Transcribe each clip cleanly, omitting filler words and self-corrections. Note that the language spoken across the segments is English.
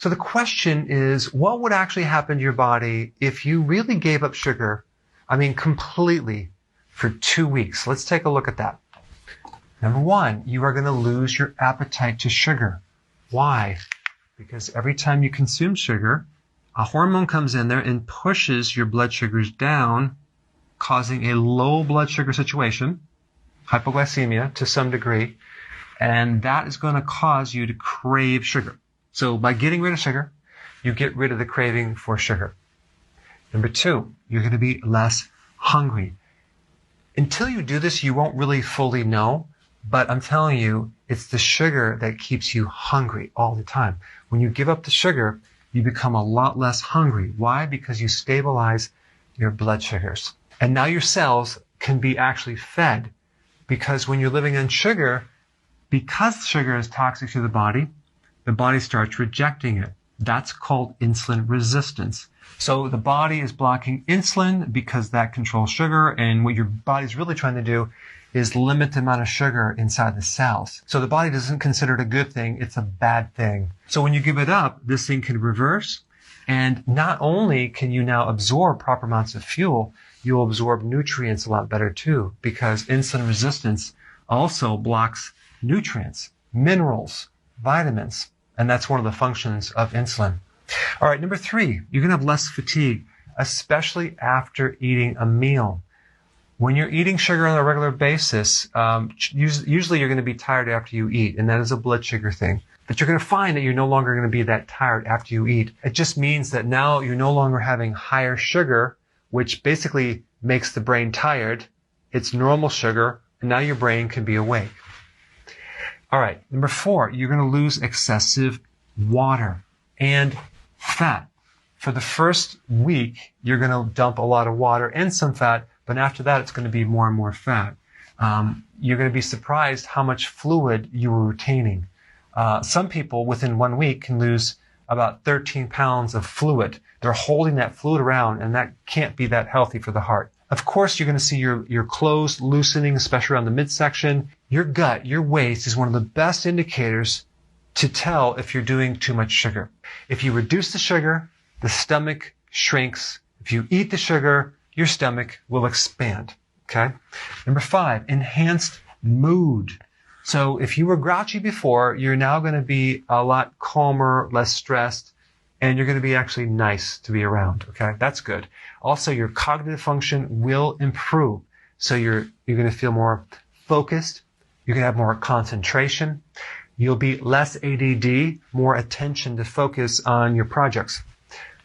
So the question is, what would actually happen to your body if you really gave up sugar, completely, for 2 weeks? Let's take a look at that. Number one, you are going to lose your appetite to sugar. Why? Because every time you consume sugar, a hormone comes in there and pushes your blood sugars down, causing a low blood sugar situation, hypoglycemia to some degree, and that is going to cause you to crave sugar. So by getting rid of sugar, you get rid of the craving for sugar. Number two, you're going to be less hungry. Until you do this, you won't really fully know, but I'm telling you, it's the sugar that keeps you hungry all the time. When you give up the sugar, you become a lot less hungry. Why? Because you stabilize your blood sugars. And now your cells can be actually fed, because when you're living on sugar, because sugar is toxic to the body starts rejecting it. That's called insulin resistance. So the body is blocking insulin because that controls sugar, and what your body's really trying to do is limit the amount of sugar inside the cells. So the body doesn't consider it a good thing, it's a bad thing. So when you give it up, this thing can reverse, and not only can you now absorb proper amounts of fuel, you'll absorb nutrients a lot better too, because insulin resistance also blocks nutrients, minerals, vitamins, and that's one of the functions of insulin. All right, number three, you're going to have less fatigue, especially after eating a meal. When you're eating sugar on a regular basis, usually you're going to be tired after you eat, and that is a blood sugar thing. But you're going to find that you're no longer going to be that tired after you eat. It just means that now you're no longer having higher sugar, which basically makes the brain tired. It's normal sugar, and now your brain can be awake. All right, number four, you're going to lose excessive water and fat. For the first week, you're going to dump a lot of water and some fat, but after that, it's going to be more and more fat. You're going to be surprised how much fluid you were retaining. Some people within 1 week can lose about 13 pounds of fluid. They're holding that fluid around, and that can't be that healthy for the heart. Of course, you're going to see your clothes loosening, especially around the midsection. Your gut, your waist is one of the best indicators to tell if you're doing too much sugar. If you reduce the sugar, the stomach shrinks. If you eat the sugar, your stomach will expand. Okay? Number five, enhanced mood. So if you were grouchy before, you're now going to be a lot calmer, less stressed, and you're going to be actually nice to be around. Okay? That's good. Also, your cognitive function will improve. So you're going to feel more focused. You're going to have more concentration. You'll be less ADD, more attention to focus on your projects.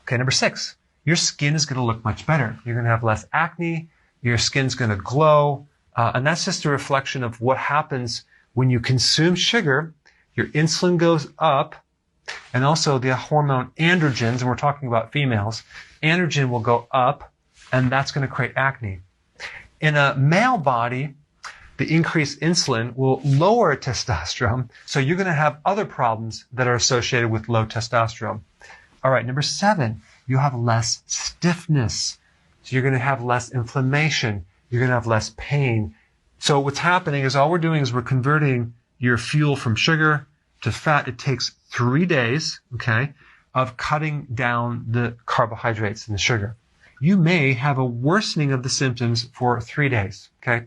Okay, number six, your skin is going to look much better. You're going to have less acne. Your skin's going to glow. And that's just a reflection of what happens when you consume sugar. Your insulin goes up, and also the hormone androgens, and we're talking about females, androgen will go up, and that's going to create acne. In a male body, the increased insulin will lower testosterone, so you're going to have other problems that are associated with low testosterone. All right, number seven, you have less stiffness. So you're going to have less inflammation. You're going to have less pain. So what's happening is all we're doing is we're converting your fuel from sugar to fat. It takes 3 days, okay, of cutting down the carbohydrates and the sugar. You may have a worsening of the symptoms for 3 days, okay?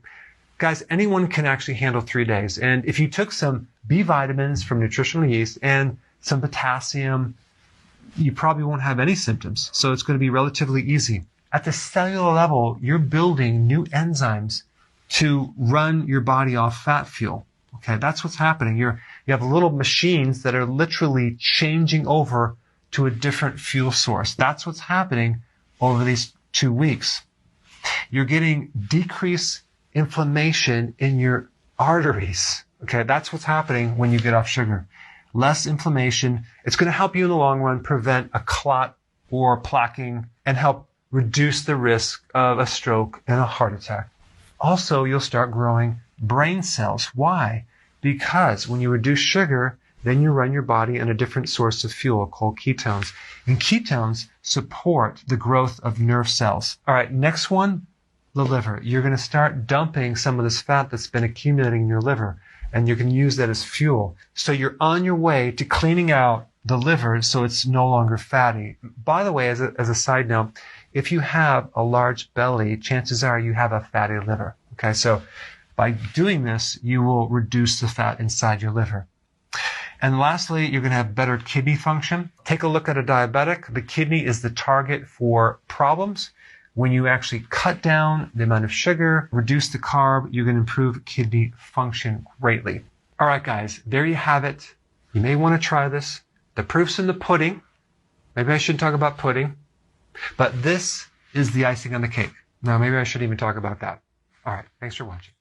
Guys, anyone can actually handle 3 days. And if you took some B vitamins from nutritional yeast and some potassium, you probably won't have any symptoms. So it's going to be relatively easy. At the cellular level, you're building new enzymes to run your body off fat fuel. Okay, that's what's happening. You have little machines that are literally changing over to a different fuel source. That's what's happening over these 2 weeks. You're getting decreased inflammation in your arteries. Okay, that's what's happening when you get off sugar. Less inflammation. It's going to help you in the long run prevent a clot or plaquing and help reduce the risk of a stroke and a heart attack. Also, you'll start growing brain cells. Why? Because when you reduce sugar, then you run your body on a different source of fuel called ketones. And ketones support the growth of nerve cells. All right, next one, the liver. You're going to start dumping some of this fat that's been accumulating in your liver, and you can use that as fuel. So you're on your way to cleaning out the liver so it's no longer fatty. By the way, as a side note, if you have a large belly, chances are you have a fatty liver. Okay, so by doing this, you will reduce the fat inside your liver. And lastly, you're going to have better kidney function. Take a look at a diabetic. The kidney is the target for problems. When you actually cut down the amount of sugar, reduce the carb, you're going to improve kidney function greatly. All right, guys, there you have it. You may want to try this. The proof's in the pudding. Maybe I shouldn't talk about pudding, but this is the icing on the cake. Now, maybe I shouldn't even talk about that. All right, thanks for watching.